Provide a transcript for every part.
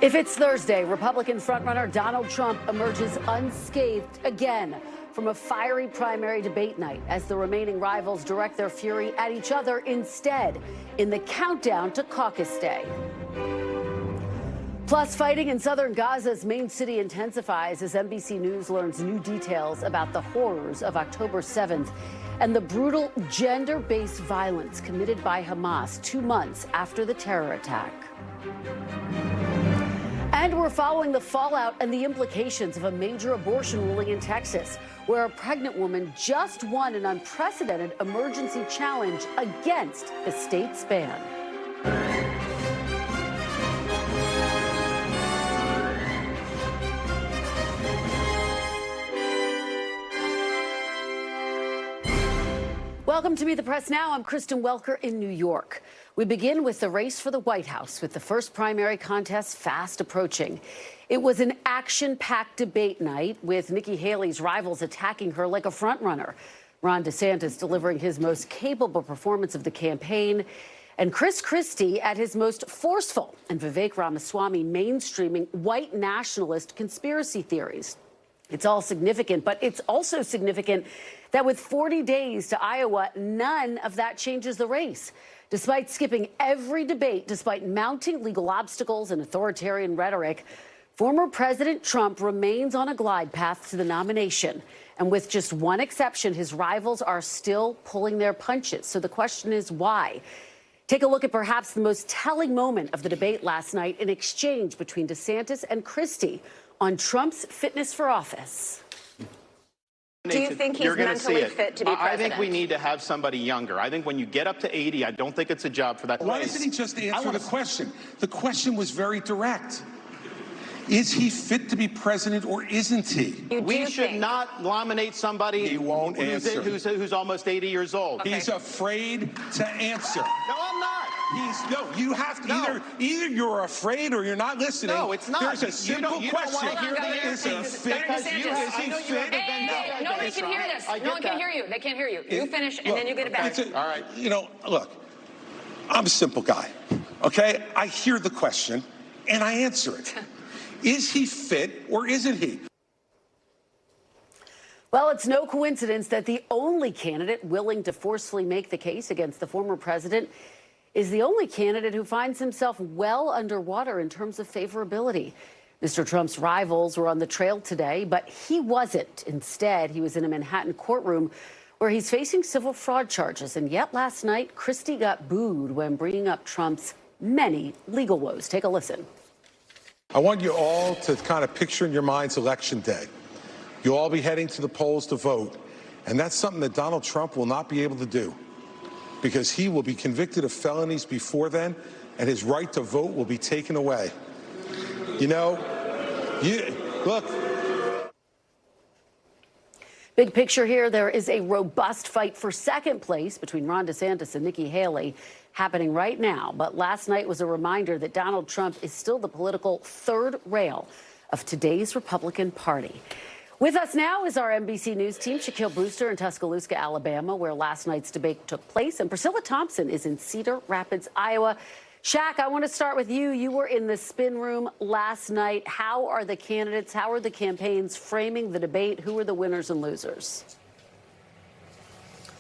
If it's Thursday, Republican frontrunner Donald Trump emerges unscathed again from a fiery primary debate night as the remaining rivals direct their fury at each other instead in the countdown to caucus day. Plus, fighting in southern Gaza's main city intensifies as NBC News learns new details about the horrors of October 7th and the brutal gender-based violence committed by Hamas 2 months after the terror attack. And we're following the fallout and the implications of a major abortion ruling in Texas, where a pregnant woman just won an unprecedented emergency challenge against the state's ban. Welcome to Meet the Press Now. I'm Kristen Welker in New York. We begin with the race for the White House, with the first primary contest fast approaching. It was an action-packed debate night, with Nikki Haley's rivals attacking her like a frontrunner. Ron DeSantis delivering his most capable performance of the campaign, and Chris Christie at his most forceful, and Vivek Ramaswamy mainstreaming white nationalist conspiracy theories. It's all significant, but it's also significant that with 40 days to Iowa, none of that changes the race. Despite skipping every debate, despite mounting legal obstacles and authoritarian rhetoric, former President Trump remains on a glide path to the nomination. And with just one exception, his rivals are still pulling their punches. So the question is why? Take a look at perhaps the most telling moment of the debate last night, an exchange between DeSantis and Christie on Trump's fitness for office. Do you think he's mentally fit to be president? I think we need to have somebody younger. I think when you get up to 80, I don't think it's a job for that. Why doesn't he just answer the question? The question was very direct. Is he fit to be president or isn't he? We should not nominate somebody who's almost 80 years old. Okay. He's afraid to answer. No, I'm not. You have to either you're afraid or you're not listening. No, it's not. There's a simple question. Is he fit? Hey, nobody can hear this. No one can hear you. They can't hear you. You finish and then you get it back. All right. Look, I'm a simple guy, okay? I hear the question and I answer it. Is he fit or isn't he? Well, it's no coincidence that the only candidate willing to forcefully make the case against the former president is the only candidate who finds himself well underwater in terms of favorability. Mr. Trump's rivals were on the trail today, but he wasn't. Instead, he was in a Manhattan courtroom where he's facing civil fraud charges. And yet last night, Christie got booed when bringing up Trump's many legal woes. Take a listen. I want you all to kind of picture in your minds Election Day. You'll all be heading to the polls to vote. And that's something that Donald Trump will not be able to do, because he will be convicted of felonies before then, and his right to vote will be taken away. Look. Big picture here, there is a robust fight for second place between Ron DeSantis and Nikki Haley happening right now. But last night was a reminder that Donald Trump is still the political third rail of today's Republican Party. With us now is our NBC News team, Shaquille Brewster in Tuscaloosa, Alabama, where last night's debate took place, and Priscilla Thompson is in Cedar Rapids, Iowa. Shaq, I want to start with you. You were in the spin room last night. How are the candidates, how are the campaigns framing the debate? Who are the winners and losers?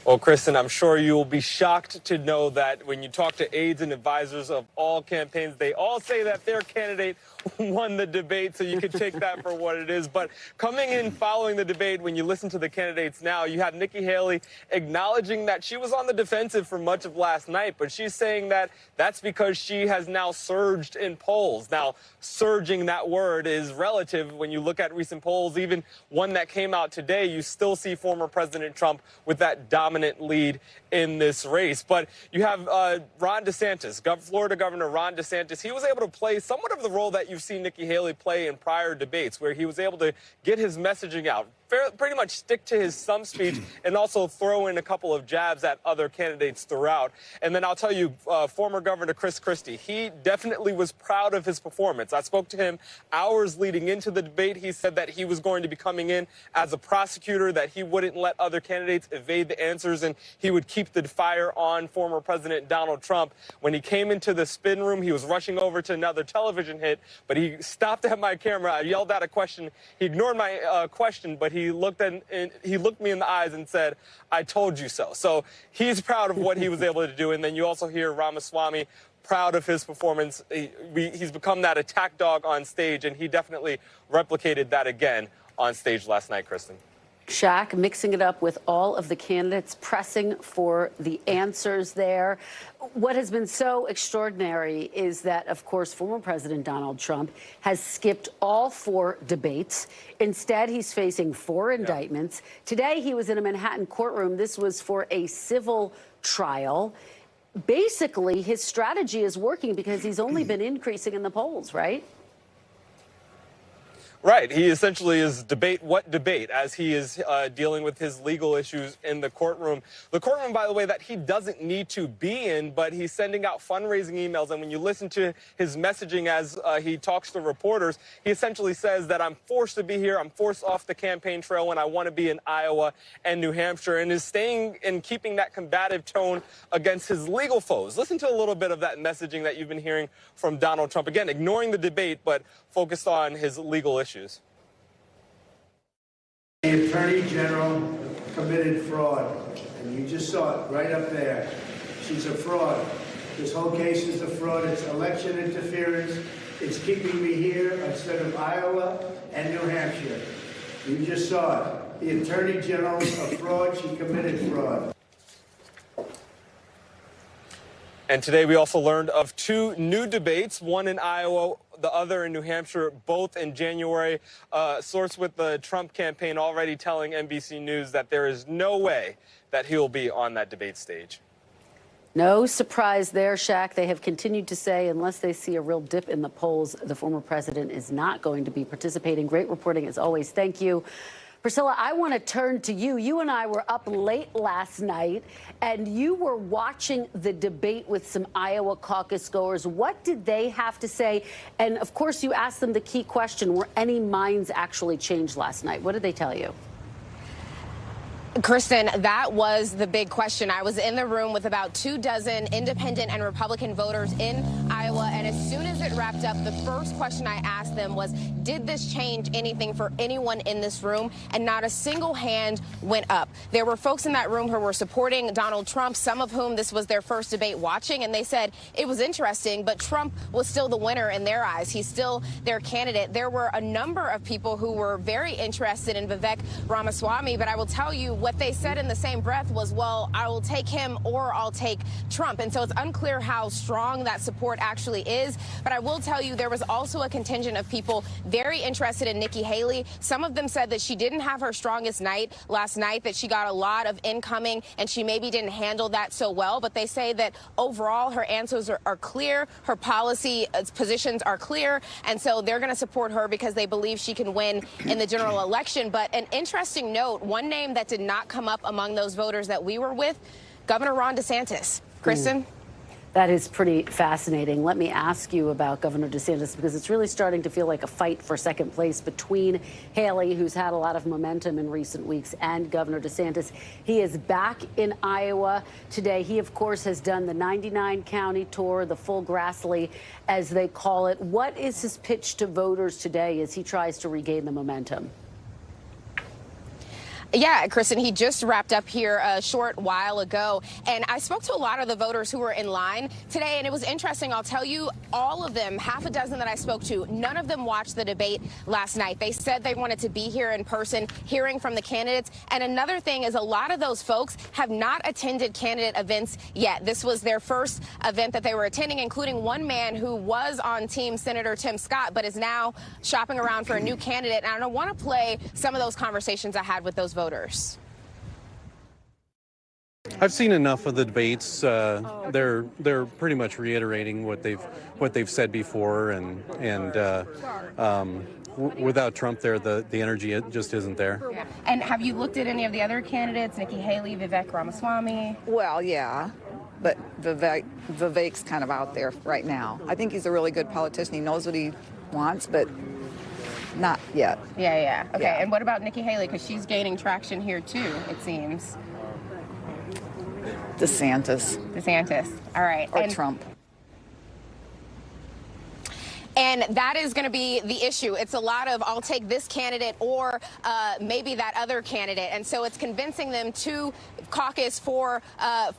Well, Kristen, I'm sure you will be shocked to know that when you talk to aides and advisors of all campaigns, they all say that their candidate won the debate, so you can take that for what it is. But coming in following the debate, when you listen to the candidates now, you have Nikki Haley acknowledging that she was on the defensive for much of last night, but she's saying that that's because she has now surged in polls. Now, surging, that word is relative. When you look at recent polls, even one that came out today, you still see former President Trump with that dominant lead in this race. But you have Ron DeSantis, Florida Governor Ron DeSantis. He was able to play somewhat of the role that you've seen Nikki Haley play in prior debates, where he was able to get his messaging out, pretty much stick to his stump speech and also throw in a couple of jabs at other candidates throughout. And then I'll tell you, former Governor Christie, he definitely was proud of his performance. I spoke to him hours leading into the debate. He said that he was going to be coming in as a prosecutor, that he wouldn't let other candidates evade the answers, and he would keep the fire on former President Donald Trump. When he came into the spin room, he was rushing over to another television hit, but he stopped at my camera. I yelled out a question. He ignored my question, but he looked me in the eyes and said, "I told you so." So he's proud of what he was able to do. And then you also hear Ramaswamy proud of his performance. He's become that attack dog on stage, and he definitely replicated that again on stage last night, Kristen. Shaq mixing it up with all of the candidates pressing for the answers there. What has been so extraordinary is that, of course, former President Donald Trump has skipped all 4 debates. Instead, he's facing 4 indictments. Today, he was in a Manhattan courtroom. This was for a civil trial. Basically, his strategy is working because he's only been increasing in the polls, right? Right. He essentially is debate as he is dealing with his legal issues in the courtroom. The courtroom, by the way, that he doesn't need to be in, but he's sending out fundraising emails. And when you listen to his messaging as he talks to reporters, he essentially says that I'm forced to be here. I'm forced off the campaign trail when I want to be in Iowa and New Hampshire, and is staying and keeping that combative tone against his legal foes. Listen to a little bit of that messaging that you've been hearing from Donald Trump. Again, ignoring the debate, but focused on his legal issues. The Attorney General committed fraud, and you just saw it right up there. She's a fraud. This whole case is a fraud. It's election interference. It's keeping me here instead of Iowa and New Hampshire. You just saw it. The Attorney General's a fraud. She committed fraud. And today we also learned of 2 new debates, one in Iowa, the other in New Hampshire, both in January. Source with the Trump campaign already telling NBC News that there is no way that he will be on that debate stage. No surprise there, Shaq. They have continued to say unless they see a real dip in the polls, the former president is not going to be participating. Great reporting as always. Thank you. Priscilla, I want to turn to you. You and I were up late last night, and you were watching the debate with some Iowa caucus goers. What did they have to say? And, of course, you asked them the key question, were any minds actually changed last night? What did they tell you? Kristen, that was the big question. I was in the room with about 24 independent and Republican voters in Iowa, and as soon as it wrapped up, the first question I asked them was, did this change anything for anyone in this room? And not a single hand went up. There were folks in that room who were supporting Donald Trump, some of whom this was their first debate watching, and they said it was interesting, but Trump was still the winner in their eyes. He's still their candidate. There were a number of people who were very interested in Vivek Ramaswamy, but I will tell you, what they said in the same breath was, well, I will take him or I'll take Trump. And so it's unclear how strong that support actually is. But I will tell you, there was also a contingent of people very interested in Nikki Haley. Some of them said that she didn't have her strongest night last night, that she got a lot of incoming and she maybe didn't handle that so well. But they say that overall her answers are clear, her policy positions are clear. And so they're going to support her because they believe she can win in the general election. But an interesting note, one name that did not come up among those voters that we were with, Governor Ron DeSantis. Kristen? That is pretty fascinating. Let me ask you about Governor DeSantis, because it's really starting to feel like a fight for second place between Haley, who's had a lot of momentum in recent weeks, and Governor DeSantis. He is back in Iowa today. He, of course, has done the 99-county tour, the full Grassley, as they call it. What is his pitch to voters today as he tries to regain the momentum? Yeah, Kristen, he just wrapped up here a short while ago, and I spoke to a lot of the voters who were in line today, and it was interesting. I'll tell you, all of them, half a dozen that I spoke to, none of them watched the debate last night. They said they wanted to be here in person, hearing from the candidates. And another thing is, a lot of those folks have not attended candidate events yet. This was their first event that they were attending, including one man who was on Team Senator Tim Scott, but is now shopping around for a new candidate. And I want to play some of those conversations I had with those voters. I've seen enough of the debates. They're pretty much reiterating what they've said before, and without Trump there, the energy just isn't there. Yeah. And have you looked at any of the other candidates, Nikki Haley, Vivek Ramaswamy? Well, yeah, but Vivek's kind of out there right now. I think he's a really good politician. He knows what he wants, but not yet. Yeah. Okay, Yeah. and what about Nikki Haley? Because she's gaining traction here too, it seems. DeSantis. All right. Or Trump. And that is going to be the issue. It's a lot of, I'll take this candidate or maybe that other candidate. And so it's convincing them to caucus for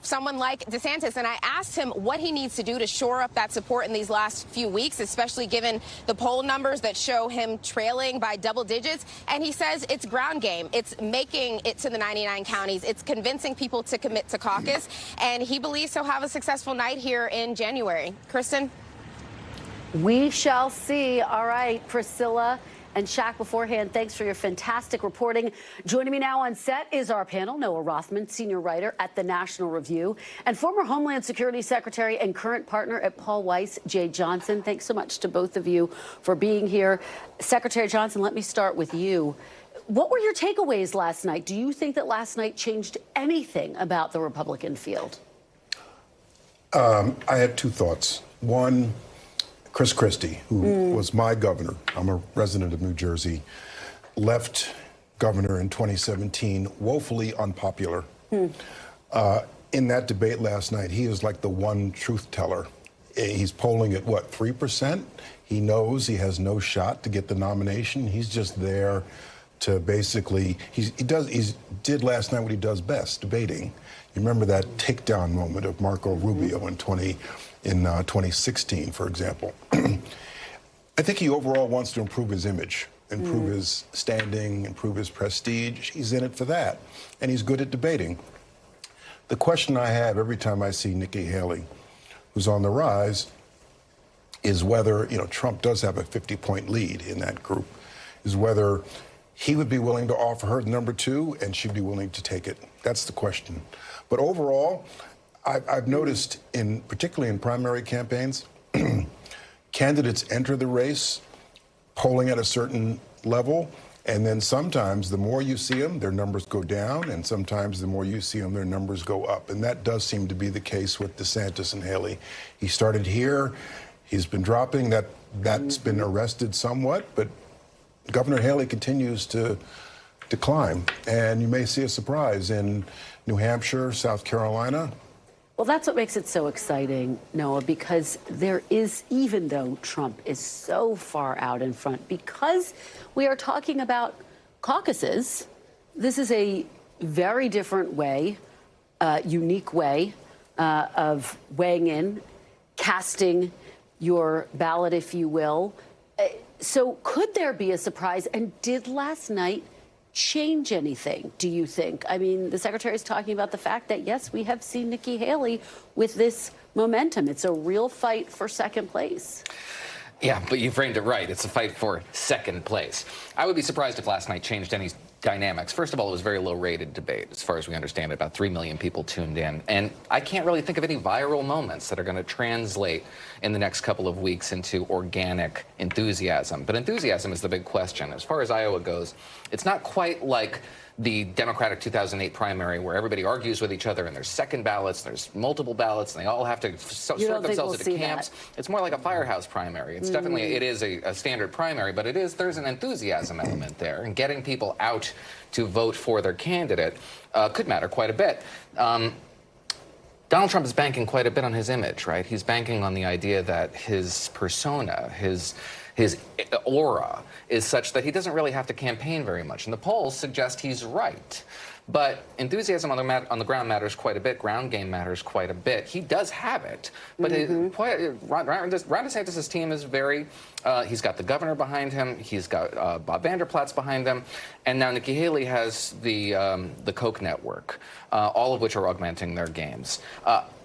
someone like DeSantis. And I asked him what he needs to do to shore up that support in these last few weeks, especially given the poll numbers that show him trailing by double digits. And he says it's ground game. It's making it to the 99 counties. It's convincing people to commit to caucus. And he believes he'll have a successful night here in January. Kristen? We shall see. All right, Priscilla and Shaq, beforehand, thanks for your fantastic reporting. Joining me now on set is our panel, Noah Rothman, senior writer at The National Review, and former Homeland Security Secretary and current partner at Paul Weiss, Jay Johnson. Thanks so much to both of you for being here. Secretary Johnson, let me start with you. What were your takeaways last night? Do you think that last night changed anything about the Republican field? I had two thoughts. One, Chris Christie, who was my governor, I'm a resident of New Jersey, left governor in 2017, woefully unpopular. In that debate last night, he is like the one truth teller. He's polling at, what, 3%? He knows he has no shot to get the nomination. He's just there to basically, he did last night what he does best, debating. You remember that takedown moment of Marco Rubio in 2016, for example. I think he overall wants to improve his image, improve his standing, improve his prestige. He's in it for that, and he's good at debating. The question I have every time I see Nikki Haley, who's on the rise, is whether, Trump does have a 50-point lead in that group, is whether he would be willing to offer her number two and she'd be willing to take it. That's the question. But overall, I've noticed, particularly in primary campaigns, candidates enter the race polling at a certain level, and then sometimes the more you see them, their numbers go down, and sometimes the more you see them, their numbers go up. And that does seem to be the case with DeSantis and Haley. He started here, he's been dropping, that's been arrested somewhat, but Governor Haley continues to climb, and you may see a surprise in New Hampshire, South Carolina. Well, that's what makes it so exciting, Noah, because there is, even though Trump is so far out in front, because we are talking about caucuses, this is a very different way, unique way of weighing in, casting your ballot, if you will. So could there be a surprise? And did last night change anything, do you think? I mean, the secretary is talking about the fact that, yes, we have seen Nikki Haley with this momentum. It's a real fight for second place. Yeah, but you framed it right. It's a fight for second place. I would be surprised if last night changed any dynamics. First of all, it was a very low-rated debate, as far as we understand it. About 3 million people tuned in. And I can't really think of any viral moments that are going to translate in the next couple of weeks into organic enthusiasm. But enthusiasm is the big question. As far as Iowa goes, it's not quite like the Democratic 2008 primary, where everybody argues with each other and there's second ballots, there's multiple ballots, and they all have to sort themselves into camps. It's more like a firehouse primary. It's definitely, it is a standard primary, but there's an enthusiasm element there, and getting people out to vote for their candidate could matter quite a bit. Donald Trump is banking quite a bit on his image, right? He's banking on the idea that his persona, his aura is such that he doesn't really have to campaign very much. And the polls suggest he's right. But enthusiasm on the ground matters quite a bit. Ground game matters quite a bit. He does have it. But Ron DeSantis' team is very, he's got the governor behind him. He's got Bob Vanderplaats behind him. And now Nikki Haley has the Koch network, all of which are augmenting their games.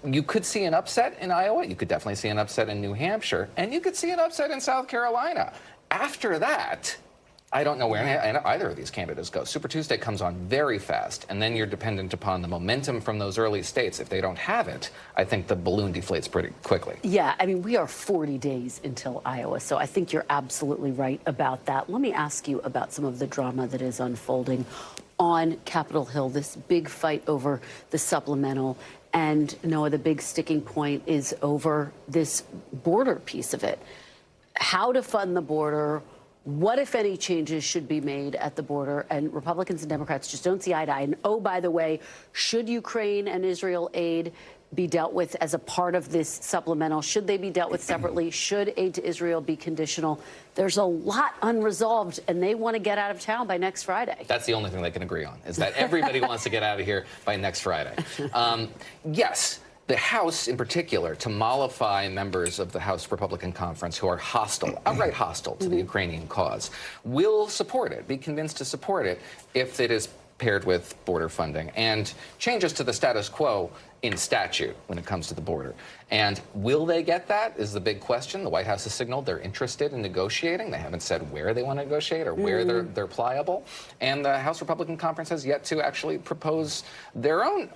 You could see an upset in Iowa. You could definitely see an upset in New Hampshire. And you could see an upset in South Carolina. After that, I don't know where either of these candidates go. Super Tuesday comes on very fast, and then you're dependent upon the momentum from those early states. If they don't have it, I think the balloon deflates pretty quickly. Yeah, I mean, we are 40 days until Iowa, so I think you're absolutely right about that. Let me ask you about some of the drama that is unfolding on Capitol Hill, this big fight over the supplemental. And Noah, the big sticking point is over this border piece of it. How to fund the border, what, if any, changes should be made at the border? And Republicans and Democrats just don't see eye to eye. And, oh, by the way, should Ukraine and Israel aid be dealt with as a part of this supplemental? Should they be dealt with separately? Should aid to Israel be conditional? There's a lot unresolved, and they want to get out of town by next Friday. That's the only thing they can agree on, is that everybody wants to get out of here by next Friday. Yes. The House, in particular, to mollify members of the House Republican Conference who are hostile, outright hostile to the Ukrainian cause, will support it, be convinced to support it if it is paired with border funding and changes to the status quo in statute when it comes to the border. And will they get that is the big question. The White House has signaled they're interested in negotiating. They haven't said where they want to negotiate or where they're pliable. And the House Republican Conference has yet to actually propose their own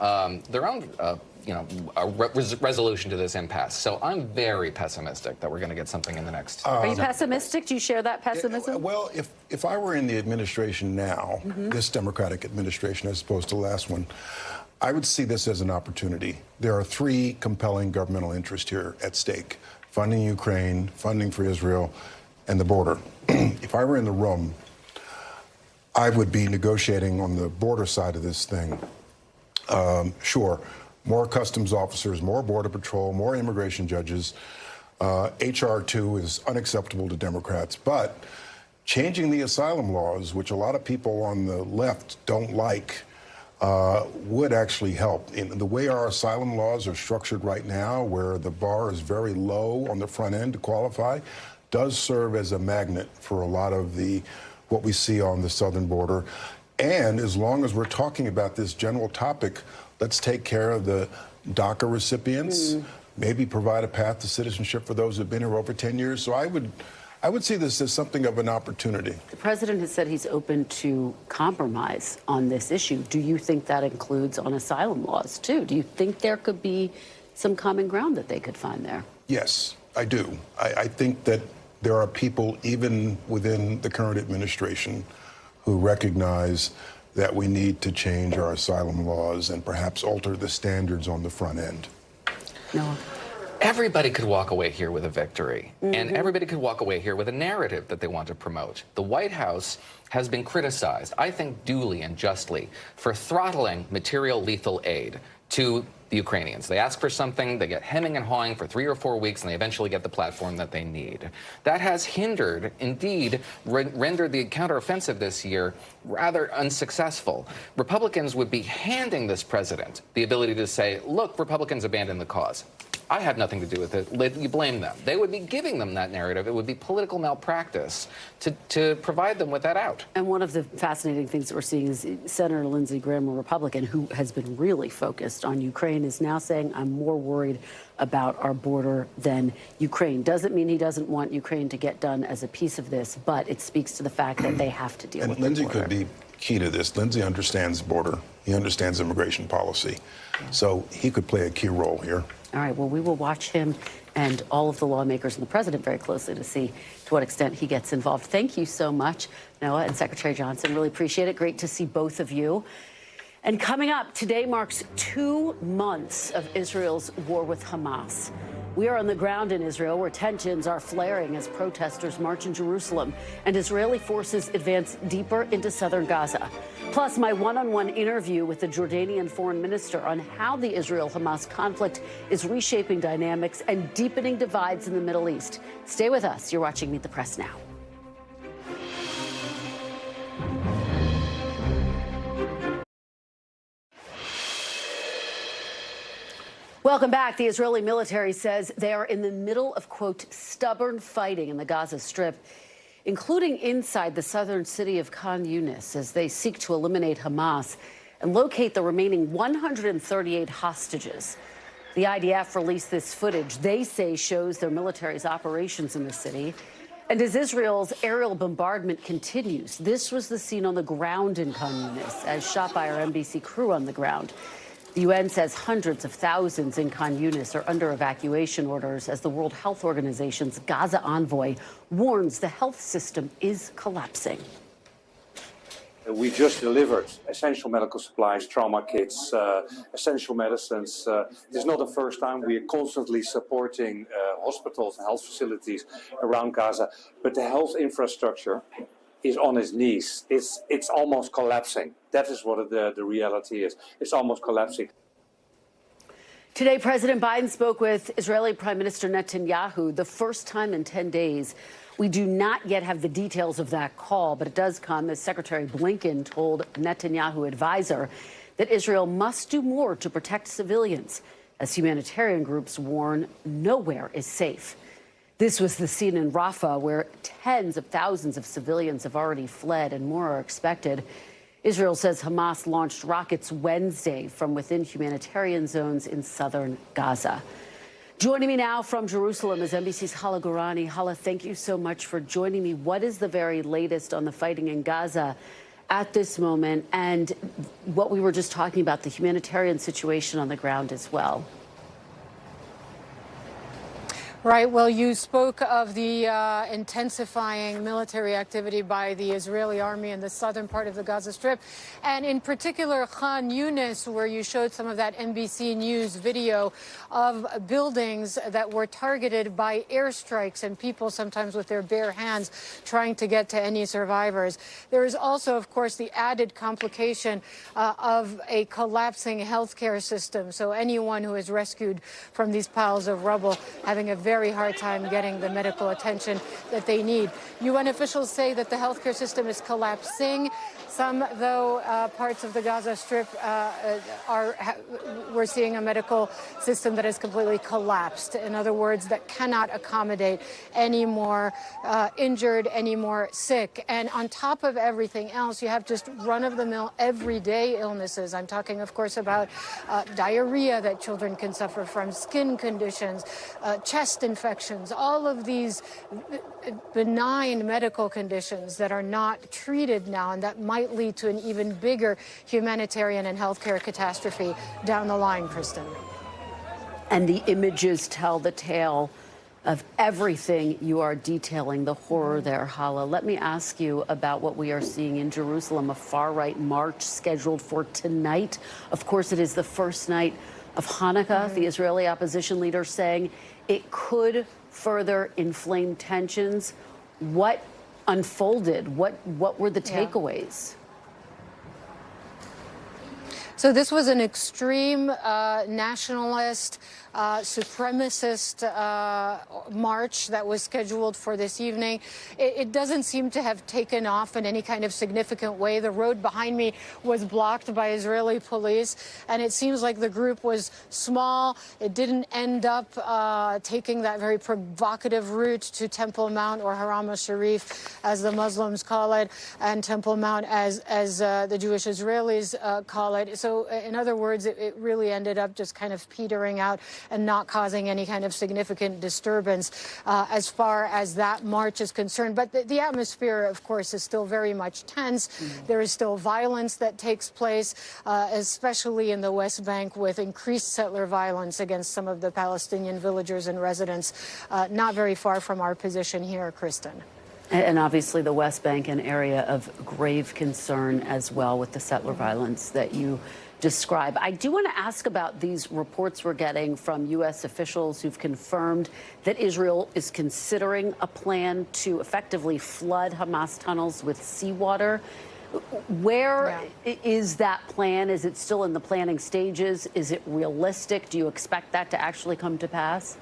resolution to this impasse. So I'm very pessimistic that we're going to get something in the next. Are you pessimistic? Do you share that pessimism? Well, if I were in the administration now, this Democratic administration as opposed to the last one, I would see this as an opportunity. There are three compelling governmental interests here at stake: funding Ukraine, funding for Israel, and the border. If I were in the room, I would be negotiating on the border side of this thing. Sure, more customs officers, more border patrol, more immigration judges. H.R. 2 is unacceptable to Democrats, but changing the asylum laws, which a lot of people on the left don't like, would actually help. In the way our asylum laws are structured right now, where the bar is very low on the front end to qualify, does serve as a magnet for a lot of what we see on the southern border. And as long as we're talking about this general topic, let's take care of the DACA recipients, maybe provide a path to citizenship for those who have been here over 10 years. So I would see this as something of an opportunity. The president has said he's open to compromise on this issue. Do you think that includes on asylum laws, too? Do you think there could be some common ground that they could find there? Yes, I do. I think that there are people, even within the current administration, who recognize that we need to change our asylum laws and perhaps alter the standards on the front end. No. Everybody could walk away here with a victory, and everybody could walk away here with a narrative that they want to promote. The White House has been criticized, I think duly and justly, for throttling material lethal aid to the Ukrainians. They ask for something, they get hemming and hawing for 3 or 4 weeks, and they eventually get the platform that they need. That has hindered, indeed, rendered the counteroffensive this year rather unsuccessful. Republicans would be handing this president the ability to say, look, Republicans abandoned the cause. I had nothing to do with it. You blame them. They would be giving them that narrative. It would be political malpractice to provide them with that out. And one of the fascinating things that we're seeing is Senator Lindsey Graham, a Republican, who has been really focused on Ukraine, is now saying, I'm more worried about our border than Ukraine. Doesn't mean he doesn't want Ukraine to get done as a piece of this, but it speaks to the fact that they have to deal with the border. And Lindsey could be key to this. Lindsey understands border. He understands immigration policy. So he could play a key role here. All right, well, we will watch him and all of the lawmakers and the president very closely to see to what extent he gets involved. Thank you so much, Noah and Secretary Johnson. Really appreciate it. Great to see both of you. And coming up, today marks 2 months of Israel's war with Hamas. We are on the ground in Israel, where tensions are flaring as protesters march in Jerusalem and Israeli forces advance deeper into southern Gaza. Plus, my one-on-one interview with the Jordanian foreign minister on how the Israel-Hamas conflict is reshaping dynamics and deepening divides in the Middle East. Stay with us. You're watching Meet the Press now. Welcome back. The Israeli military says they are in the middle of, quote, stubborn fighting in the Gaza Strip, including inside the southern city of Khan Yunis, as they seek to eliminate Hamas and locate the remaining 138 hostages. The IDF released this footage they say shows their military's operations in the city. And as Israel's aerial bombardment continues, this was the scene on the ground in Khan Yunis, as shot by our NBC crew on the ground. The UN says hundreds of thousands in Khan Yunis are under evacuation orders as the World Health Organization's Gaza envoy warns the health system is collapsing. We just delivered essential medical supplies, trauma kits, essential medicines. This is not the first time. We are constantly supporting hospitals and health facilities around Gaza, but the health infrastructure is on its knees. It's almost collapsing. That is what the reality is. It's almost collapsing. Today, President Biden spoke with Israeli Prime Minister Netanyahu, the first time in 10 days. We do not yet have the details of that call, but it does come as Secretary Blinken told Netanyahu advisor that Israel must do more to protect civilians, as humanitarian groups warn nowhere is safe. This was the scene in Rafah, where tens of thousands of civilians have already fled and more are expected. Israel says Hamas launched rockets Wednesday from within humanitarian zones in southern Gaza. Joining me now from Jerusalem is NBC's Hala Gourani. Hala, thank you so much for joining me. What is the very latest on the fighting in Gaza at this moment, and what we were just talking about, the humanitarian situation on the ground as well? Right. Well, you spoke of the intensifying military activity by the Israeli army in the southern part of the Gaza Strip, and in particular Khan Yunis, where you showed some of that NBC News video of buildings that were targeted by airstrikes and people sometimes with their bare hands trying to get to any survivors. There is also, of course, the added complication of a collapsing healthcare system. So anyone who is rescued from these piles of rubble having a very hard time getting the medical attention that they need. UN officials say that the healthcare system is collapsing. Some, though, parts of the Gaza Strip we're seeing a medical system that has completely collapsed. In other words, that cannot accommodate any more injured, any more sick. And on top of everything else, you have just run-of-the-mill everyday illnesses. I'm talking, of course, about diarrhea that children can suffer from, skin conditions, chest infections, all of these benign medical conditions that are not treated now and that might lead to an even bigger humanitarian and healthcare catastrophe down the line, Kristen. And the images tell the tale of everything you are detailing, the horror there, Hala. Let me ask you about what we are seeing in Jerusalem, a far-right march scheduled for tonight. Of course, it is the first night of Hannukah, the Israeli opposition leader saying it could further inflame tensions. What unfolded? What were the takeaways? So this was an extreme nationalist, supremacist march that was scheduled for this evening. It doesn't seem to have taken off in any kind of significant way. The road behind me was blocked by Israeli police, and it seems like the group was small. It didn't end up taking that very provocative route to Temple Mount, or Haram al-Sharif, as the Muslims call it, and Temple Mount as the Jewish Israelis call it. So in other words, it really ended up just kind of petering out and not causing any kind of significant disturbance as far as that march is concerned. But the atmosphere, of course, is still very much tense. There is still violence that takes place, especially in the West Bank, with increased settler violence against some of the Palestinian villagers and residents, not very far from our position here, Kristen. And obviously the West Bank, an area of grave concern as well, with the settler violence that you describe. I do want to ask about these reports we're getting from U.S. officials who've confirmed that Israel is considering a plan to effectively flood Hamas tunnels with seawater. Where is that plan? Is it still in the planning stages? Is it realistic? Do you expect that to actually come to pass?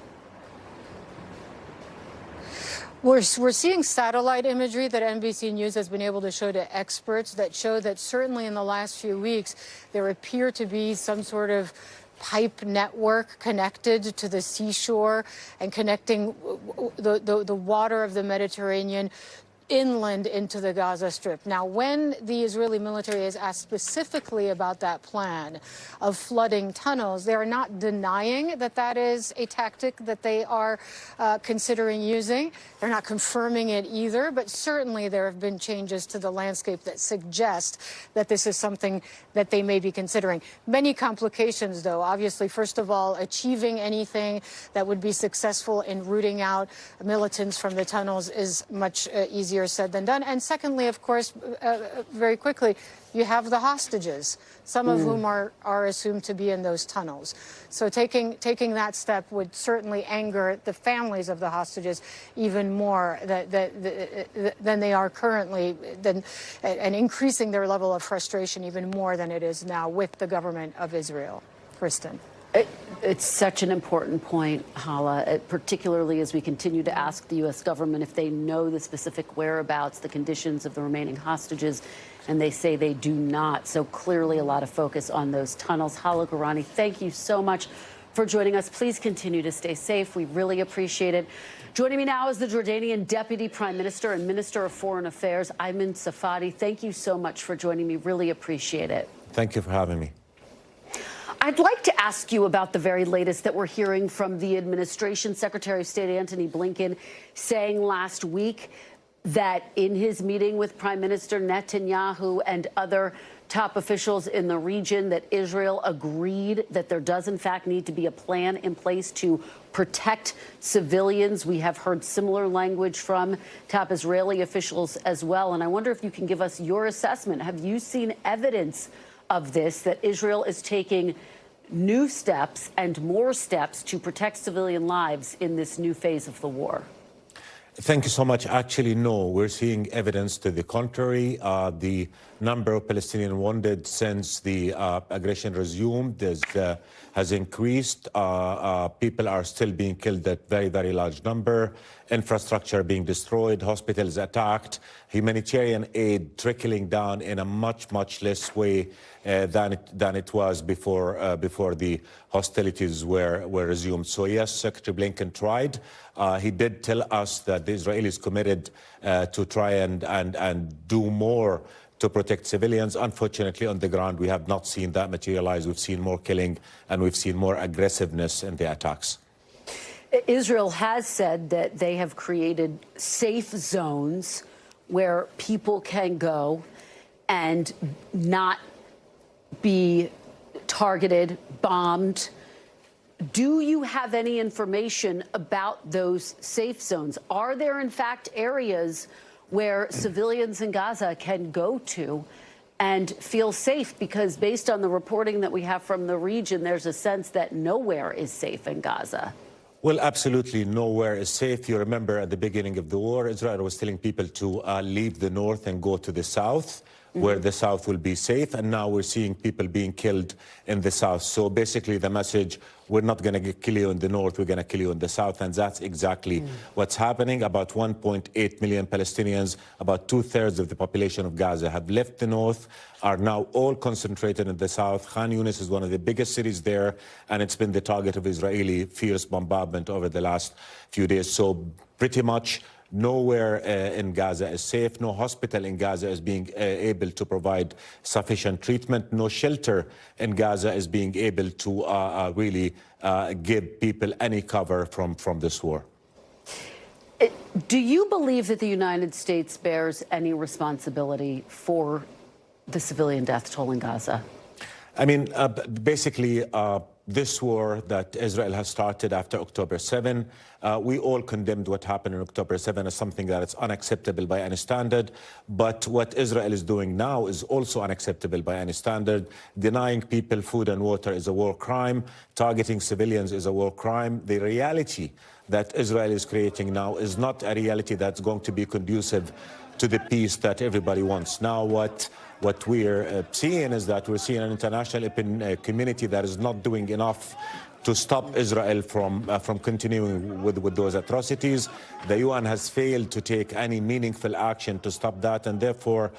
We're seeing satellite imagery that NBC News has been able to show to experts that show that certainly in the last few weeks, there appear to be some sort of pipe network connected to the seashore and connecting the water of the Mediterranean inland into the Gaza Strip. Now, when the Israeli military is asked specifically about that plan of flooding tunnels, they are not denying that that is a tactic that they are considering using. They're not confirming it either, but certainly there have been changes to the landscape that suggest that this is something that they may be considering. Many complications, though. Obviously, first of all, achieving anything that would be successful in rooting out militants from the tunnels is much easier said than done. And secondly, of course, very quickly, you have the hostages, some of whom are assumed to be in those tunnels. So taking that step would certainly anger the families of the hostages even more than they are currently, and increasing their level of frustration even more than it is now with the government of Israel. Kristen. It's such an important point, Hala, particularly as we continue to ask the U.S. government if they know the specific whereabouts, the conditions of the remaining hostages, and they say they do not. So clearly a lot of focus on those tunnels. Hala Gourani, thank you so much for joining us. Please continue to stay safe. We really appreciate it. Joining me now is the Jordanian Deputy Prime Minister and Minister of Foreign Affairs, Ayman Safadi. Thank you so much for joining me. Really appreciate it. Thank you for having me. I'd like to ask you about the very latest that we're hearing from the administration. Secretary of State Antony Blinken saying last week that in his meeting with Prime Minister Netanyahu and other top officials in the region, that Israel agreed that there does, in fact, need to be a plan in place to protect civilians. We have heard similar language from top Israeli officials as well. And I wonder if you can give us your assessment. Have you seen evidence of this, that Israel is taking new steps and more steps to protect civilian lives in this new phase of the war? Thank you so much. Actually, no. We're seeing evidence to the contrary. The number of Palestinian wounded since the aggression resumed has increased. People are still being killed at very, very large number. Infrastructure being destroyed, hospitals attacked, humanitarian aid trickling down in a much, much less way than it was before the hostilities were resumed. So yes, Secretary Blinken tried. He did tell us that the Israelis committed to try and do more to protect civilians. Unfortunately, on the ground, we have not seen that materialize. We've seen more killing and we've seen more aggressiveness in the attacks. Israel has said that they have created safe zones where people can go and not be targeted, bombed. Do you have any information about those safe zones? Are there, in fact, areas where civilians in Gaza can go to and feel safe? Because based on the reporting that we have from the region, there's a sense that nowhere is safe in Gaza. Well, absolutely nowhere is safe. You remember at the beginning of the war, Israel was telling people to leave the north and go to the south, where the south will be safe. And now we're seeing people being killed in the south. So basically the message, we're not going to kill you in the north, we're going to kill you in the south. And that's exactly what's happening. About 1.8 million Palestinians, about 2/3 of the population of Gaza have left the north, are now all concentrated in the south. Khan Yunis is one of the biggest cities there, and it's been the target of Israeli fierce bombardment over the last few days. So pretty much nowhere in Gaza is safe. No hospital in Gaza is being able to provide sufficient treatment. No shelter in Gaza is being able to really give people any cover from this war. Do you believe that the United States bears any responsibility for the civilian death toll in Gaza? I mean, basically, this war that Israel has started after October 7, we all condemned what happened on October 7 as something that is unacceptable by any standard. But what Israel is doing now is also unacceptable by any standard. Denying people food and water is a war crime. Targeting civilians is a war crime. The reality that Israel is creating now is not a reality that's going to be conducive to the peace that everybody wants. Now, what we're seeing is that we're seeing an international community that is not doing enough to stop Israel from continuing with those atrocities. The UN has failed to take any meaningful action to stop that, and therefore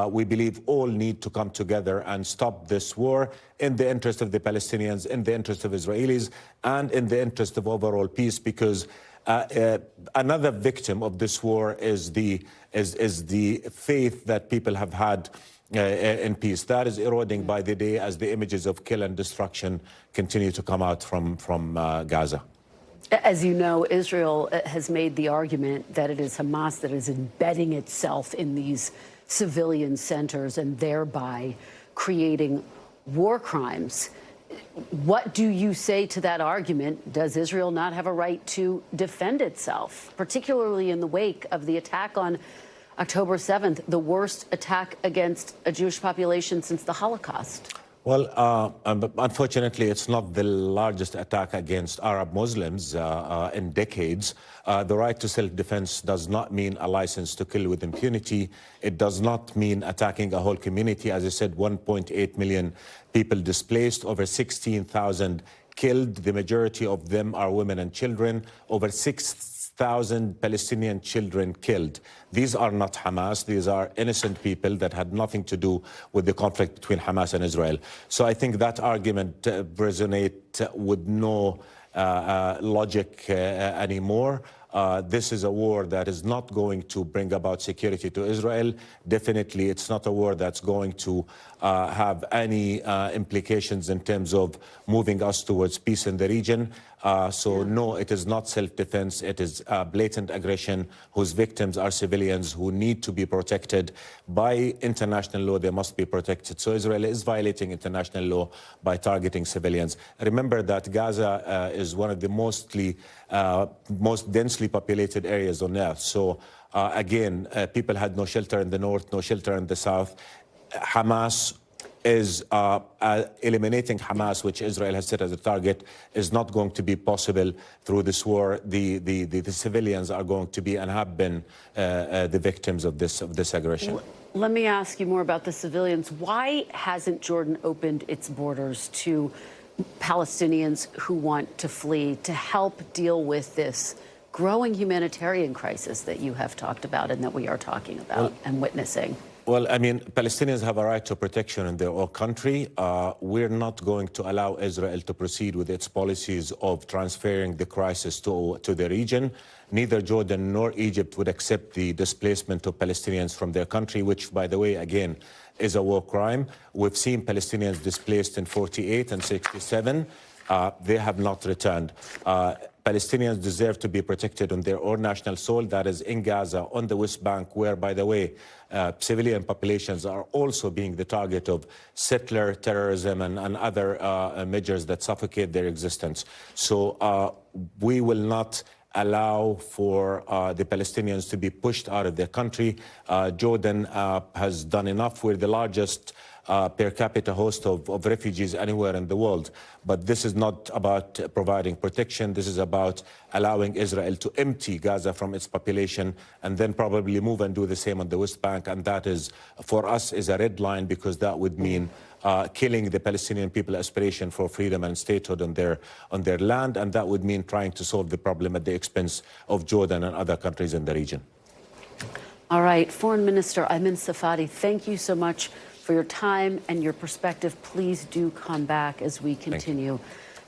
we believe all need to come together and stop this war in the interest of the Palestinians, in the interest of Israelis, and in the interest of overall peace, because Another victim of this war is the faith that people have had in peace. That is eroding by the day as the images of kill and destruction continue to come out from Gaza. As you know, Israel has made the argument that it is Hamas that is embedding itself in these civilian centers and thereby creating war crimes. What do you say to that argument? Does Israel not have a right to defend itself, particularly in the wake of the attack on October 7th, the worst attack against a Jewish population since the Holocaust? Well, unfortunately, it's not the largest attack against Arab Muslims in decades. The right to self-defense does not mean a license to kill with impunity. It does not mean attacking a whole community. As I said, 1.8 million people displaced, over 16,000 killed. The majority of them are women and children. Over 6,000 Palestinian children killed. These are not Hamas. These are innocent people that had nothing to do with the conflict between Hamas and Israel. So I think that argument resonates with no logic anymore. This is a war that is not going to bring about security to Israel. Definitely, it's not a war that's going to have any implications in terms of moving us towards peace in the region. No, it is not self-defense. It is blatant aggression whose victims are civilians who need to be protected. By international law, they must be protected. So Israel is violating international law by targeting civilians. Remember that Gaza is one of the most densely populated areas on earth. So again, people had no shelter in the north, no shelter in the south. Hamas is eliminating Hamas, which Israel has set as a target, is not going to be possible through this war. The civilians are going to be and have been the victims of this aggression. Let me ask you more about the civilians. Why hasn't Jordan opened its borders to Palestinians who want to flee to help deal with this growing humanitarian crisis that you have talked about and that we are talking about and witnessing? Well, I mean, Palestinians have a right to protection in their own country. We're not going to allow Israel to proceed with its policies of transferring the crisis to the region. Neither Jordan nor Egypt would accept the displacement of Palestinians from their country, which, by the way, again, is a war crime. We've seen Palestinians displaced in 48 and 67. They have not returned. Palestinians deserve to be protected on their own national soil, that is in Gaza, on the West Bank, where, by the way, civilian populations are also being the target of settler terrorism and other measures that suffocate their existence. So we will not allow for the Palestinians to be pushed out of their country. Jordan has done enough. We're the largest per capita host of refugees anywhere in the world. But this is not about providing protection. This is about allowing Israel to empty Gaza from its population and then probably move and do the same on the West Bank. And that is, for us, is a red line, because that would mean killing the Palestinian people's aspiration for freedom and statehood on their land. And that would mean trying to solve the problem at the expense of Jordan and other countries in the region. All right, Foreign Minister Ayman Safadi, thank you so much for your time and your perspective. Please do come back as we continue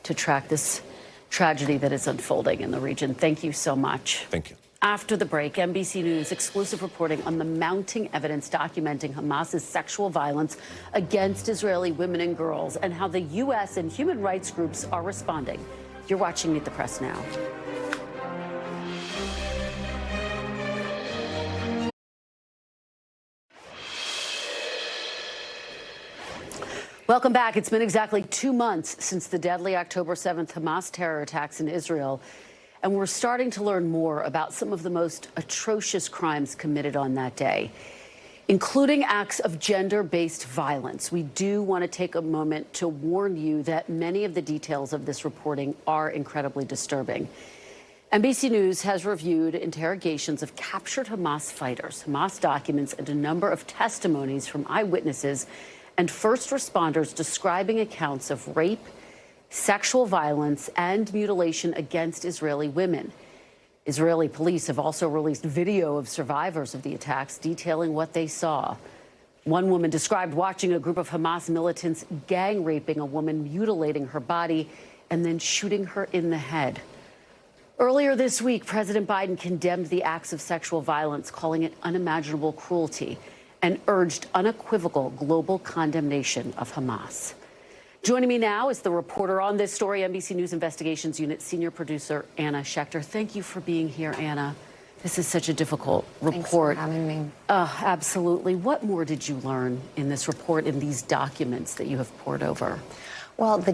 to track this tragedy that is unfolding in the region. Thank you so much. Thank you. After the break, NBC News exclusive reporting on the mounting evidence documenting Hamas's sexual violence against Israeli women and girls and how the U.S. and human rights groups are responding. You're watching Meet the Press now. Welcome back. It's been exactly 2 months since the deadly October 7th Hamas terror attacks in Israel, and we're starting to learn more about some of the most atrocious crimes committed on that day, including acts of gender-based violence. We do want to take a moment to warn you that many of the details of this reporting are incredibly disturbing. NBC News has reviewed interrogations of captured Hamas fighters, Hamas documents, and a number of testimonies from eyewitnesses and first responders describing accounts of rape, sexual violence, and mutilation against Israeli women. Israeli police have also released video of survivors of the attacks detailing what they saw. One woman described watching a group of Hamas militants gang raping a woman, mutilating her body, and then shooting her in the head. Earlier this week, President Biden condemned the acts of sexual violence, calling it unimaginable cruelty, and urged unequivocal global condemnation of Hamas. Joining me now is the reporter on this story, NBC News Investigations Unit senior producer Anna Schechter. Thank you for being here, Anna. This is such a difficult report. Thanks for having me. Absolutely. What more did you learn in this report, in these documents that you have poured over? Well, the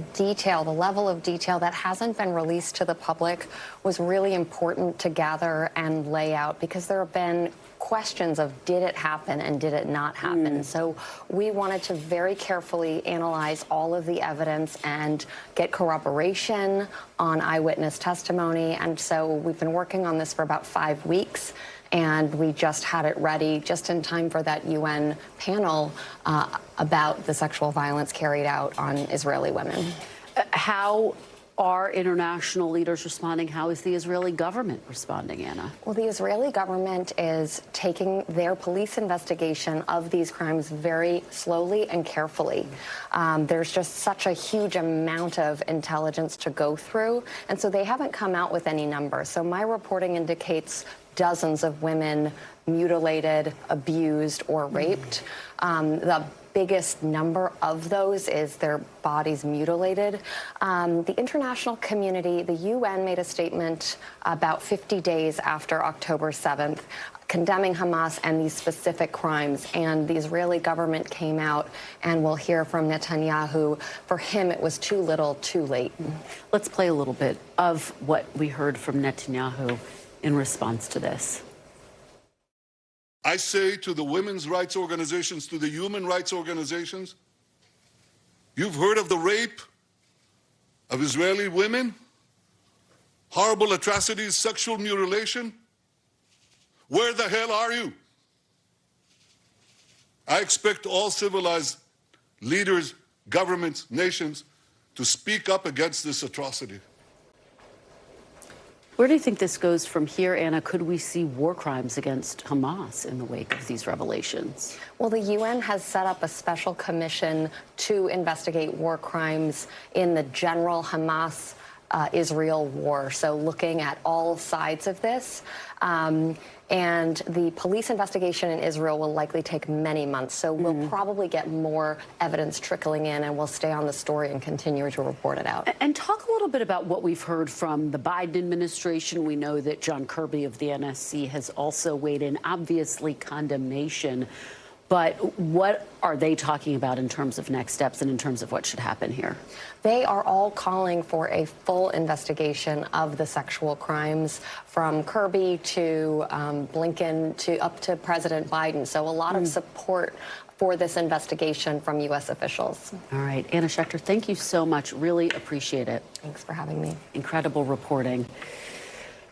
level of detail that hasn't been released to the public was really important to gather and lay out, because there have been questions of did it happen and did it not happen. So we wanted to very carefully analyze all of the evidence and get corroboration on eyewitness testimony. And so we've been working on this for about 5 weeks, and we just had it ready just in time for that UN panel about the sexual violence carried out on Israeli women. How are international leaders responding? How is the Israeli government responding, Anna? Well, the Israeli government is taking their police investigation of these crimes very slowly and carefully. There's just such a huge amount of intelligence to go through, and so they haven't come out with any numbers. So my reporting indicates dozens of women mutilated, abused, or raped. The biggest number of those is their bodies mutilated. The international community, the UN, made a statement about 50 days after October 7th, condemning Hamas and these specific crimes. And the Israeli government came out, and we'll hear from Netanyahu. For him, it was too little, too late. Let's play a little bit of what we heard from Netanyahu in response to this. I say to the women's rights organizations, to the human rights organizations, you've heard of the rape of Israeli women, horrible atrocities, sexual mutilation. Where the hell are you? I expect all civilized leaders, governments, nations to speak up against this atrocity. Where do you think this goes from here, Anna? Could we see war crimes against Hamas in the wake of these revelations? Well, the UN has set up a special commission to investigate war crimes in the general Hamas-Israel war, so looking at all sides of this. And the police investigation in Israel will likely take many months, so we'll probably get more evidence trickling in, and we'll stay on the story and continue to report it out. And talk a little bit about what we've heard from the Biden administration. We know that John Kirby of the NSC has also weighed in, obviously condemnation. But what are they talking about in terms of next steps and in terms of what should happen here? They are all calling for a full investigation of the sexual crimes, from Kirby to Blinken to up to President Biden. So a lot of support for this investigation from U.S. officials. All right. Anna Schechter, thank you so much. Really appreciate it. Thanks for having me. Incredible reporting.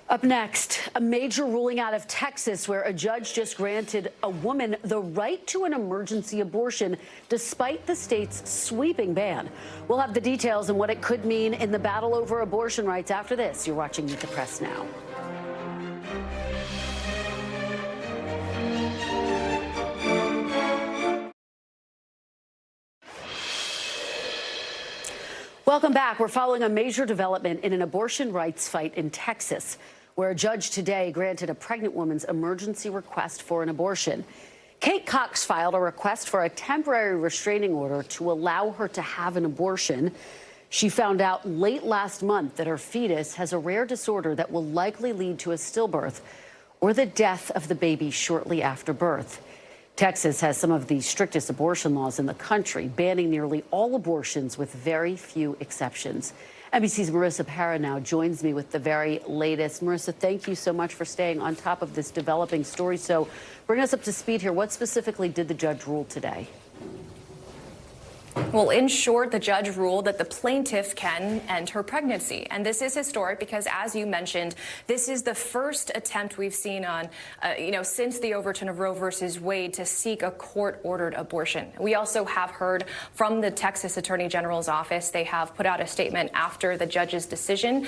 Up next, a major ruling out of Texas, where a judge just granted a woman the right to an emergency abortion despite the state's sweeping ban. We'll have the details and what it could mean in the battle over abortion rights after this. You're watching Meet the Press now. Welcome back. We're following a major development in an abortion rights fight in Texas, where a judge today granted a pregnant woman's emergency request for an abortion. Kate Cox filed a request for a temporary restraining order to allow her to have an abortion. She found out late last month that her fetus has a rare disorder that will likely lead to a stillbirth or the death of the baby shortly after birth. Texas has some of the strictest abortion laws in the country, banning nearly all abortions with very few exceptions. NBC's Marissa Parra now joins me with the very latest. Marissa, thank you so much for staying on top of this developing story. So bring us up to speed here. What specifically did the judge rule today? Well, in short, the judge ruled that the plaintiff can end her pregnancy. And this is historic because, as you mentioned, this is the first attempt we've seen on, since the overturn of Roe versus Wade to seek a court-ordered abortion. We also have heard from the Texas Attorney General's office. They have put out a statement after the judge's decision,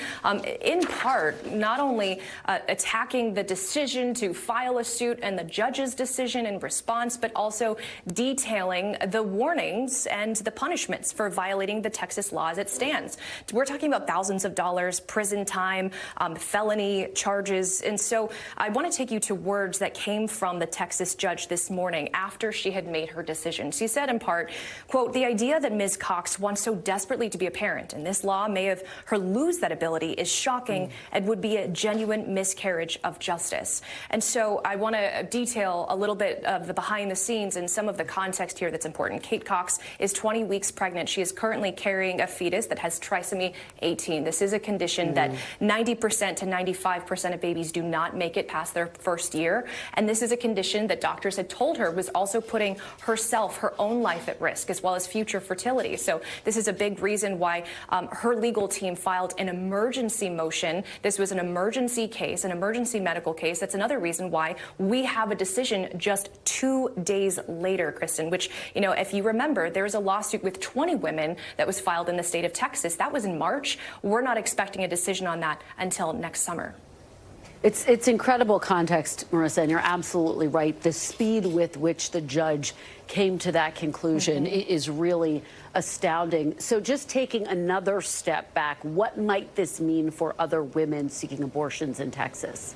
in part, not only attacking the decision to file a suit and the judge's decision in response, but also detailing the warnings and the punishments for violating the Texas law as it stands. We're talking about thousands of dollars, prison time, felony charges. And so I want to take you to words that came from the Texas judge this morning after she had made her decision. She said in part, quote, "The idea that Ms. Cox wants so desperately to be a parent and this law may have her lose that ability is shocking and would be a genuine miscarriage of justice." And so I want to detail a little bit of the behind the scenes and some of the context here that's important. Kate Cox is 20 weeks pregnant. She is currently carrying a fetus that has trisomy 18. This is a condition that 90% to 95% of babies do not make it past their first year. And this is a condition that doctors had told her was also putting herself, her own life at risk, as well as future fertility. So this is a big reason why her legal team filed an emergency motion. This was an emergency case, an emergency medical case. That's another reason why we have a decision just 2 days later, Kristen, which, you know, if you remember, there was a lawsuit with 20 women that was filed in the state of Texas. That was in March. We're not expecting a decision on that until next summer. It's incredible context, Marissa, and you're absolutely right. The speed with which the judge came to that conclusion is really astounding. So just taking another step back, what might this mean for other women seeking abortions in Texas?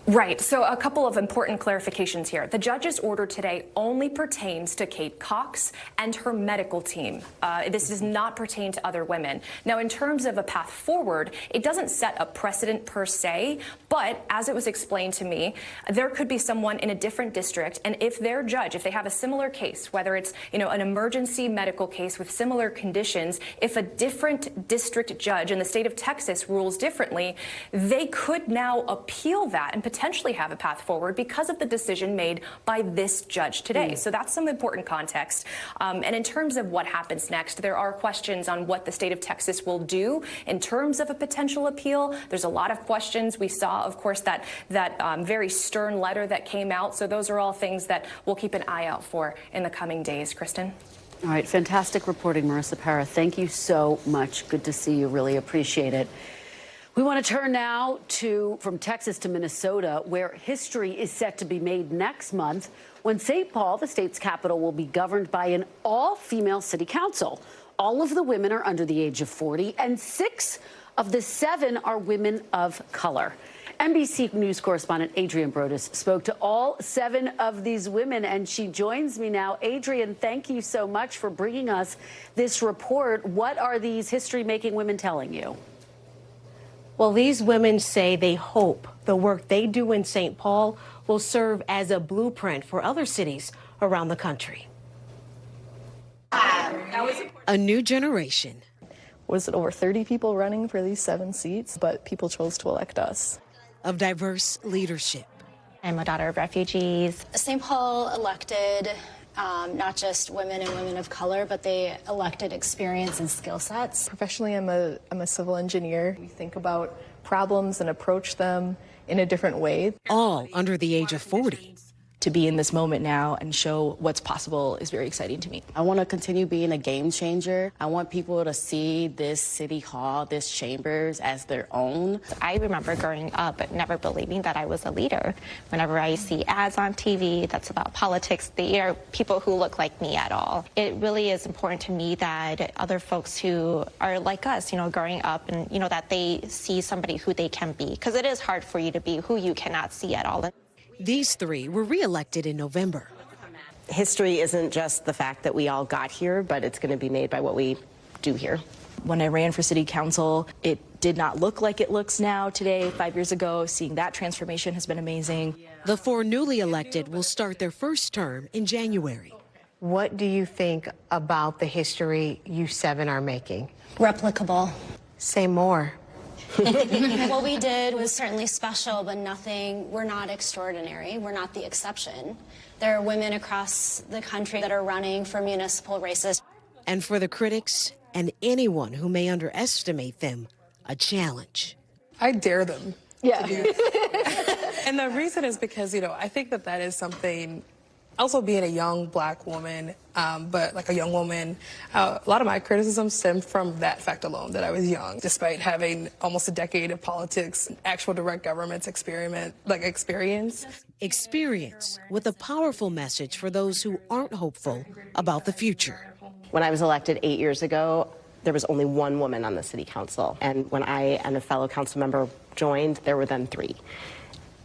Right. So a couple of important clarifications here. The judge's order today only pertains to Kate Cox and her medical team. This does not pertain to other women. Now, in terms of a path forward, it doesn't set a precedent per se, but as it was explained to me, there could be someone in a different district, and if their judge, if they have a similar case, whether it's, you know, an emergency medical case with similar conditions, if a different district judge in the state of Texas rules differently, they could now appeal that and potentially have a path forward because of the decision made by this judge today. So that's some important context. And in terms of what happens next, there are questions on what the state of Texas will do in terms of a potential appeal. There's a lot of questions. We saw, of course, that very stern letter that came out. So those are all things that we'll keep an eye out for in the coming days. Kristen? All right. Fantastic reporting, Marissa Parra. Thank you so much. Good to see you. Really appreciate it. We want to turn now from Texas to Minnesota, where history is set to be made next month when St. Paul, the state's capital, will be governed by an all-female city council. All of the women are under the age of 40, and 6 of the 7 are women of color. NBC News correspondent Adrienne Brodus spoke to all 7 of these women, and she joins me now. Adrienne, thank you so much for bringing us this report. What are these history-making women telling you? Well, these women say they hope the work they do in St. Paul will serve as a blueprint for other cities around the country. A new generation. Was it over 30 people running for these 7 seats? But people chose to elect us. Of diverse leadership. I'm a daughter of refugees. St. Paul elected not just women and women of color, but they elected experience and skill sets. Professionally, I'm a civil engineer. We think about problems and approach them in a different way. All under the age of 40. To be in this moment now and show what's possible is very exciting to me. I want to continue being a game changer. I want people to see this city hall, this chambers as their own. I remember growing up never believing that I was a leader. Whenever I see ads on TV that's about politics, they are people who look like me at all. It really is important to me that other folks who are like us, growing up and, that they see somebody who they can be. Because it is hard for you to be who you cannot see at all. These 3 were reelected in November. History isn't just the fact that we all got here, but it's going to be made by what we do here. When I ran for city council, it did not look like it looks now today. 5 years ago, seeing that transformation has been amazing. The 4 newly elected will start their first term in January. What do you think about the history you 7 are making? Replicable. Say more. What we did was certainly special, but we're not extraordinary. We're not the exception. There are women across the country that are running for municipal races. And for the critics and anyone who may underestimate them, a challenge. I dare them. Yeah. And the reason is because, I think that is something Also being a young black woman, but like a young woman, a lot of my criticism stemmed from that fact alone, that I was young, despite having almost a decade of politics, actual direct government experience. Experience with a powerful message for those who aren't hopeful about the future. When I was elected 8 years ago, there was only one woman on the city council. And when I and a fellow council member joined, there were then 3.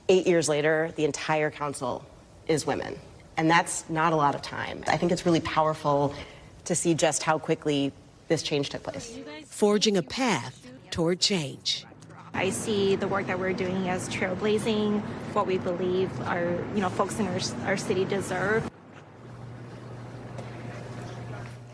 8 years later, the entire council is women. And that's not a lot of time. I think it's really powerful to see just how quickly this change took place. Forging a path toward change. I see the work that we're doing as trailblazing, what we believe our, folks in our city deserve.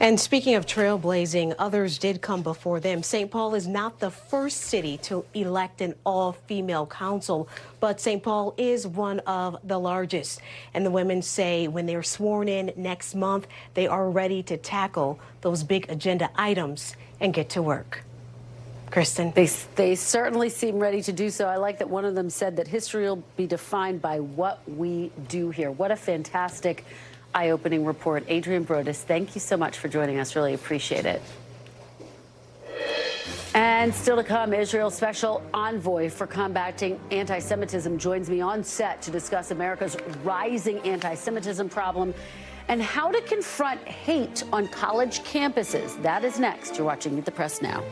And speaking of trailblazing, others did come before them. St. Paul is not the first city to elect an all-female council, but St. Paul is one of the largest. And the women say when they're sworn in next month, they are ready to tackle those big agenda items and get to work. Kristen? They certainly seem ready to do so. I like that one of them said that history will be defined by what we do here. What a fantastic eye-opening report. Adrian Brodus, thank you so much for joining us. Really appreciate it. And still to come, Israel's special envoy for combating anti-Semitism joins me on set to discuss America's rising anti-Semitism problem and how to confront hate on college campuses. That is next. You're watching Meet the Press Now.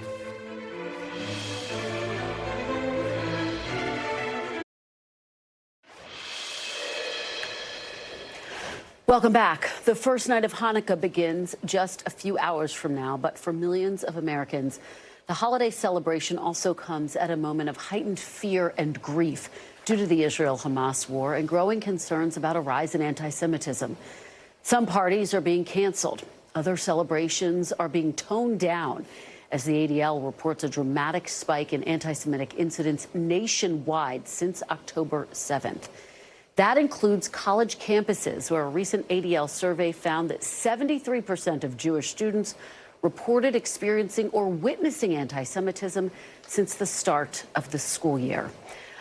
Welcome back. The first night of Hanukkah begins just a few hours from now, but for millions of Americans, the holiday celebration also comes at a moment of heightened fear and grief due to the Israel-Hamas war and growing concerns about a rise in anti-Semitism. Some parties are being canceled. Other celebrations are being toned down as the ADL reports a dramatic spike in anti-Semitic incidents nationwide since October 7th. That includes college campuses, where a recent ADL survey found that 73% of Jewish students reported experiencing or witnessing anti-Semitism since the start of the school year.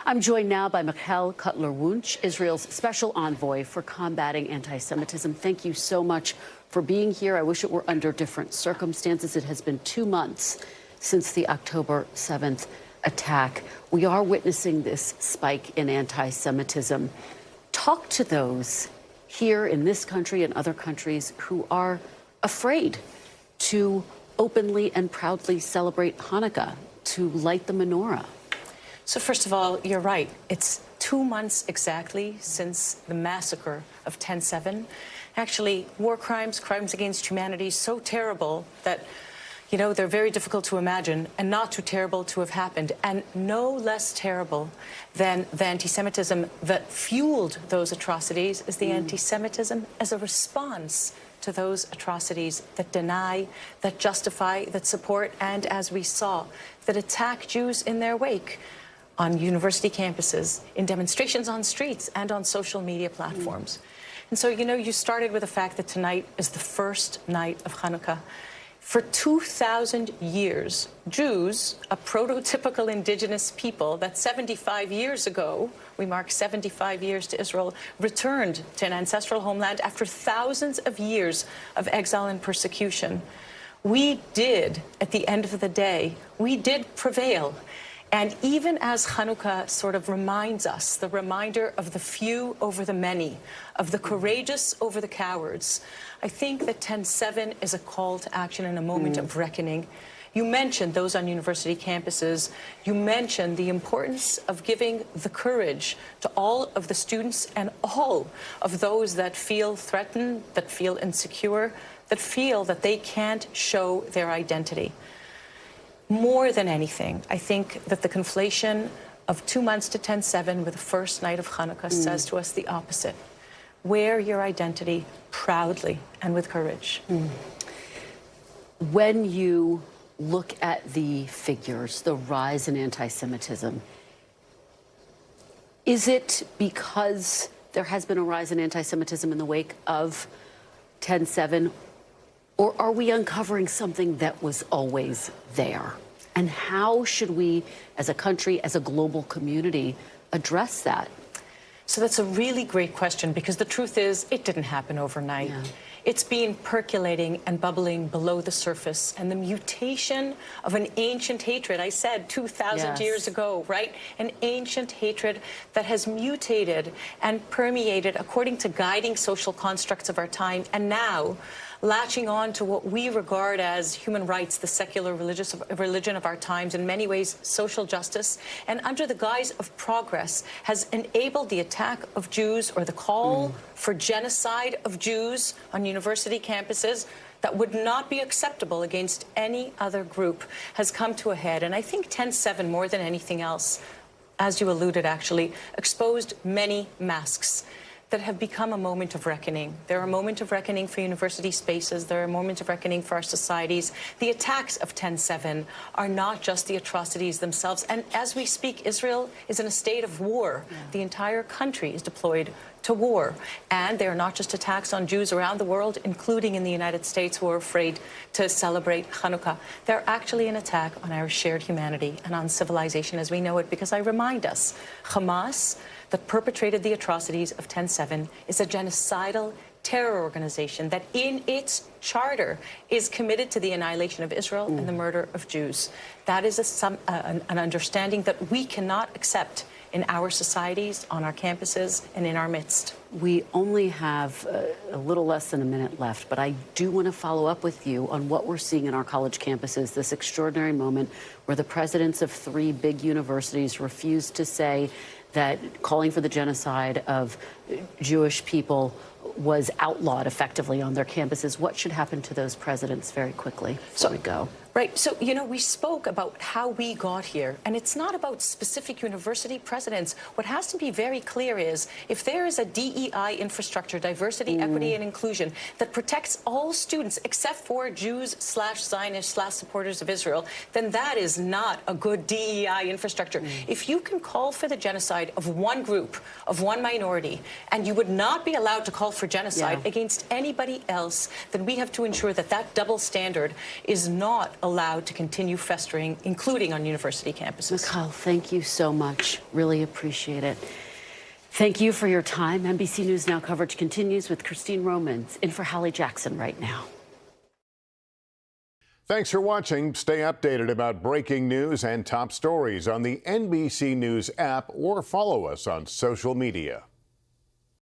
I'm joined now by Michal Cotler-Wunsh, Israel's special envoy for combating anti-Semitism. Thank you so much for being here. I wish it were under different circumstances. It has been 2 months since the October 7th attack. We are witnessing this spike in anti-Semitism. Talk to those here in this country and other countries who are afraid to openly and proudly celebrate Hanukkah, to light the menorah. So first of all, you're right. It's 2 months exactly since the massacre of 10/7. Actually, war crimes, crimes against humanity, so terrible that, they're very difficult to imagine and not too terrible to have happened, and no less terrible than the anti-Semitism that fueled those atrocities is the anti-Semitism as a response to those atrocities that deny, that justify, that support, and, as we saw, that attack Jews in their wake on university campuses, in demonstrations on streets, and on social media platforms. And so, you started with the fact that tonight is the first night of Hanukkah. For 2,000 years, Jews, a prototypical indigenous people that 75 years ago, we mark 75 years to Israel, returned to an ancestral homeland after thousands of years of exile and persecution. We did, at the end of the day, we did prevail. And even as Hannukah sort of reminds us, the reminder of the few over the many, of the courageous over the cowards, I think that 10/7 is a call to action and a moment of reckoning. You mentioned those on university campuses. You mentioned the importance of giving the courage to all of the students and all of those that feel threatened, that feel insecure, that feel that they can't show their identity. More than anything, I think that the conflation of 2 months to 10/7 with the first night of Hanukkah says to us the opposite. Wear your identity proudly and with courage. When you look at the figures, the rise in anti-Semitism, is it because there has been a rise in anti-Semitism in the wake of 10/7? Or are we uncovering something that was always there? And how should we, as a country, as a global community, address that? So that's a really great question, because the truth is it didn't happen overnight. Yeah. It's been percolating and bubbling below the surface, and the mutation of an ancient hatred, I said 2,000 years ago, right? An ancient hatred that has mutated and permeated according to guiding social constructs of our time, and now latching on to what we regard as human rights, the secular religion of our times, in many ways social justice, and under the guise of progress has enabled the attack of Jews, or the call for genocide of Jews on university campuses that would not be acceptable against any other group, has come to a head. And I think 10/7, more than anything else, as you alluded, actually exposed many masks that have become a moment of reckoning. They're a moment of reckoning for university spaces. They're a moment of reckoning for our societies. The attacks of 10/7 are not just the atrocities themselves. And as we speak, Israel is in a state of war. The entire country is deployed to war. And they are not just attacks on Jews around the world, including in the United States, who are afraid to celebrate Hannukah. They're actually an attack on our shared humanity and on civilization as we know it, because I remind us, Hamas, that perpetrated the atrocities of 10/7, is a genocidal terror organization that in its charter is committed to the annihilation of Israel and the murder of Jews. That is an understanding that we cannot accept in our societies, on our campuses, and in our midst. We only have a little less than a minute left, but I do want to follow up with you on what we're seeing in our college campuses, this extraordinary moment where the presidents of 3 big universities refused to say that calling for the genocide of Jewish people was outlawed effectively on their campuses. What should happen to those presidents very quickly before we go? Right. So, you know, we spoke about how we got here, and it's not about specific university presidents. What has to be very clear is if there is a DEI infrastructure, diversity, equity, and inclusion, that protects all students except for Jews/Zionists/supporters of Israel, then that is not a good DEI infrastructure. If you can call for the genocide of one group, of one minority, and you would not be allowed to call for genocide against anybody else, then we have to ensure that that double standard is not allowed to continue festering, including on university campuses. Michal, thank you so much. Really appreciate it. Thank you for your time. NBC News Now coverage continues with Christine Romans in for Hallie Jackson right now. Thanks for watching. Stay updated about breaking news and top stories on the NBC News app or follow us on social media.